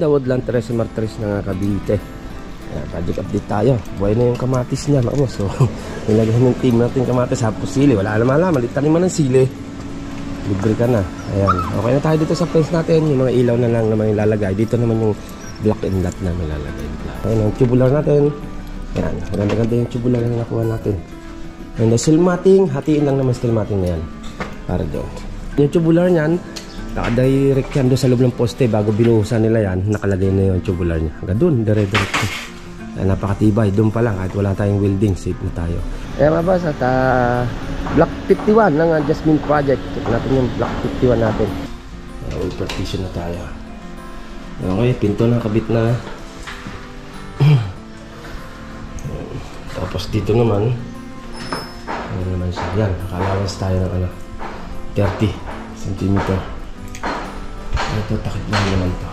Woodland 13 Martires ng Cavite. Project update tayo. Buhay na yung kamatis niya, mga boss. So, nilagyan yung team natin kamatis. Hapos sili. Wala naman. Taniman ng sili. Libre ka na. Ayan. Okay na tayo dito sa fence natin. Yung mga ilaw na lang naman ilalagay. Dito naman yung block and lot na ilalagay. Ayan, yung tubular natin. Ayan. Maganda yung tubular na nakuha natin. And the steel matting. Hatiin lang naman steel matting na yan. Para doon. Yung tubular niyan, nakadirect yan doon sa loob ng poste. Bago binuhusan nila yan, nakalagay na yung tubular niya. Hanggang doon, dire-direct. Napakatibay. Doon pa lang, kahit wala tayong welding, safe na tayo. Mga boss, at block 51 ng Jasmine project. Check natin yung block 51 natin. All partition na tayo. Okay, pinto na kabit na. Tapos dito naman, ano naman siya? Yan, nakalawas tayo ng 30 cm. Ito, takip lang naman ito.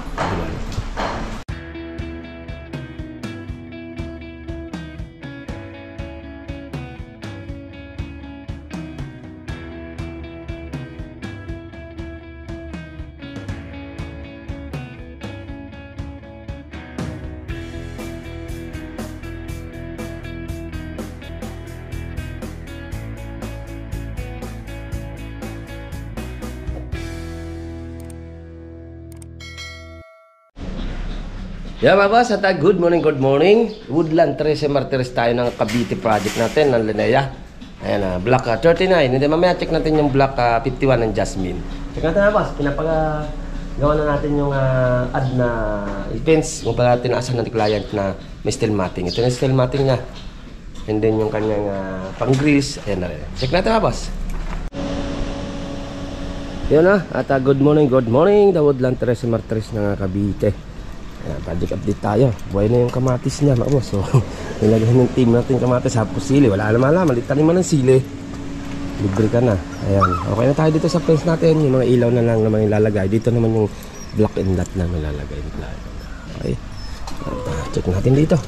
Yeah, mga boss, at good morning. Woodland 13 Martires tayo ng Cavite project natin ng Linea. Ayan, block 39. Hindi, mamaya check natin yung block 51 ng Jasmine. Check natin na boss, pinapagawa na natin yung add na fence. Kung pala tinaasan ng client na may steel matting. Ito na steel matting niya. And then yung kanyang pang grills. Ayan na rin. Check natin na boss. Yun na, at good morning. The Woodland 13 Martires ng Cavite. Ayan, project update tayo. Buhay na yung kamatis niya, mga boss. So, nilagyan yung team natin kamatis. Hapos sili. Wala naman. Taniman ng sili. Libre ka na. Ayan. Okay na tayo dito sa fence natin. Yung mga ilaw na lang naman ilalagay. Dito naman yung block and lot na ilalagay. Okay. Check natin dito.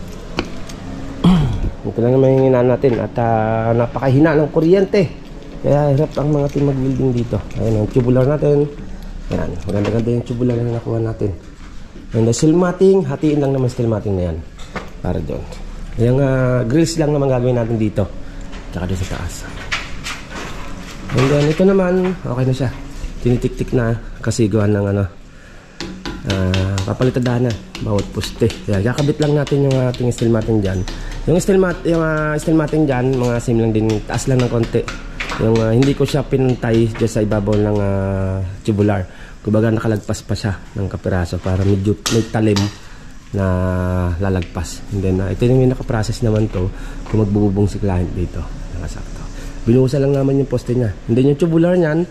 Ito lang naman yung hinaan natin. At napakahina ng kuryente. Kaya hirap ang mga team mag-welding dito. Ayan, yung tubular natin. Ayan. Maganda yung tubular na nakuha natin. And the steel matting, hatiin lang naman steel matting na yan. Para doon. Yung grills lang naman gagawin natin dito. Tsaka doon sa taas. And then ito naman, okay na siya. Tinitik-tik na kasi gawa ng papalitadahan na bawat poste. Kaya kakabit lang natin yung ating steel matting dyan. Yung steel matting dyan, mga same lang din. Taas lang ng konti. Yung hindi ko siya pinantay dyan sa ibabaw ng tubular. Kumbaga nakalagpas pa siya ng kapiraso para medyo may talim na lalagpas. And then ito yung nakaprocess naman to kung magbububong si client dito. Nakasakto. Binuhusan lang naman yung poste niya. And then yung tubular niyan,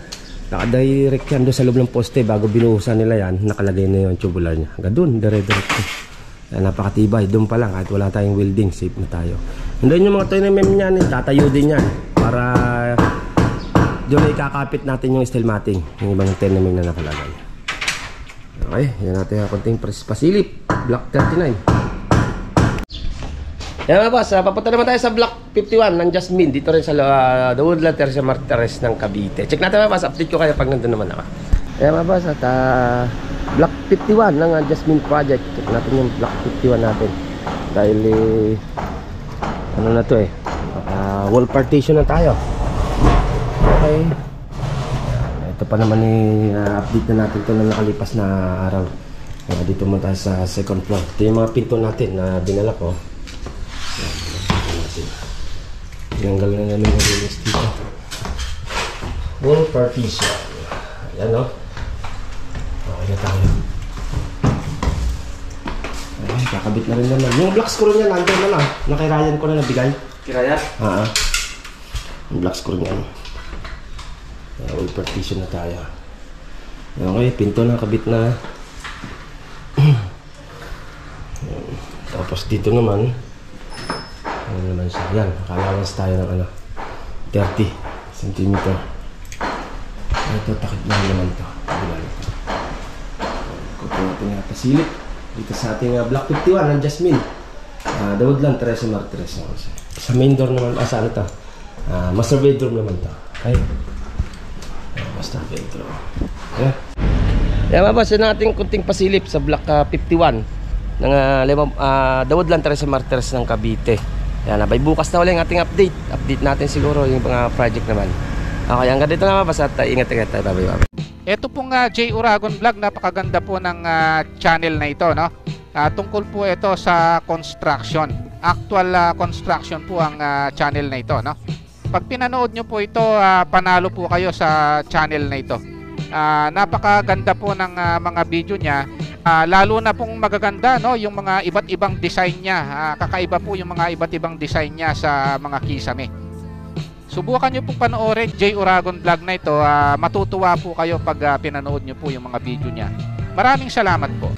nakadirect yan doon sa loob ng poste. Bago binuhusan nila yan, nakalagay na yung tubular niya. Hanggang doon, dire-direct. Napakatibay. Doon pa lang kahit wala tayong welding, safe na tayo. And then yung mga toy na mem niyan, tatayo din yan para doon ay kakapit natin yung steel matting. Yung ibang tenement na nakalagay. Okay, yan natin yung konting pasilip. Block 39. Yan mga boss, papunta naman tayo sa block 51 ng Jasmine. Dito rin sa the Woodland 13 Martires ng Cavite. Check natin mga boss, update ko kayo pag nandun naman ako. Yan mga boss, at block 51 ng Jasmine project. Check natin yung block 51 natin. Dahil ano na to wall partition na tayo. Okay. Ito pa naman update na natin ito na nakalipas na araw. Dito mo tayo sa second floor. Ito yung mga pinto natin na dinala ko. Tinanggal na namin yung release dito. Wall partition. Ayan o. Okay na tayo. Okay, kakabit na rin naman. Yung black screw niya nandun na lang. Nakirayan ko na nabigay. Kirayan? Yung black screw niya. All partition na tayo. Okay, pinto na kabit na. Tapos dito naman, ano naman siya? Yan, nakalawas tayo ng 30 cm. Ito, takip lang naman ito. Kupo natin nga pasilip dito sa ating block 51 ng Jasmine. The Woodland 13 Martires. Sa main door naman, sa ano ito? Master bedroom naman ito. Okay? Master bedroom. Yeah. Yan mga boss, yun ang ating kunting pasilip sa block 51 ng The Woodland Terrace Martires ng Cavite. Yan, abay bukas na ulit ang ating update natin siguro yung mga project naman. Okay, hanggang dito nga mga boss at ingat-ingat tayo. Bye-bye. Ito pong J. Uragon Vlog, napakaganda po ng channel na ito, no? Tungkol po ito sa construction. Actual construction po ang channel na ito, no? Pag pinanood nyo po ito, panalo po kayo sa channel na ito. Napakaganda po ng mga video niya. Lalo na pong magaganda, no, yung mga iba't ibang design niya. Kakaiba po yung mga iba't ibang design niya sa mga kisame. Subukan nyo pong panoorin J. Uragon Vlog na ito. Matutuwa po kayo pag pinanood nyo po yung mga video niya. Maraming salamat po.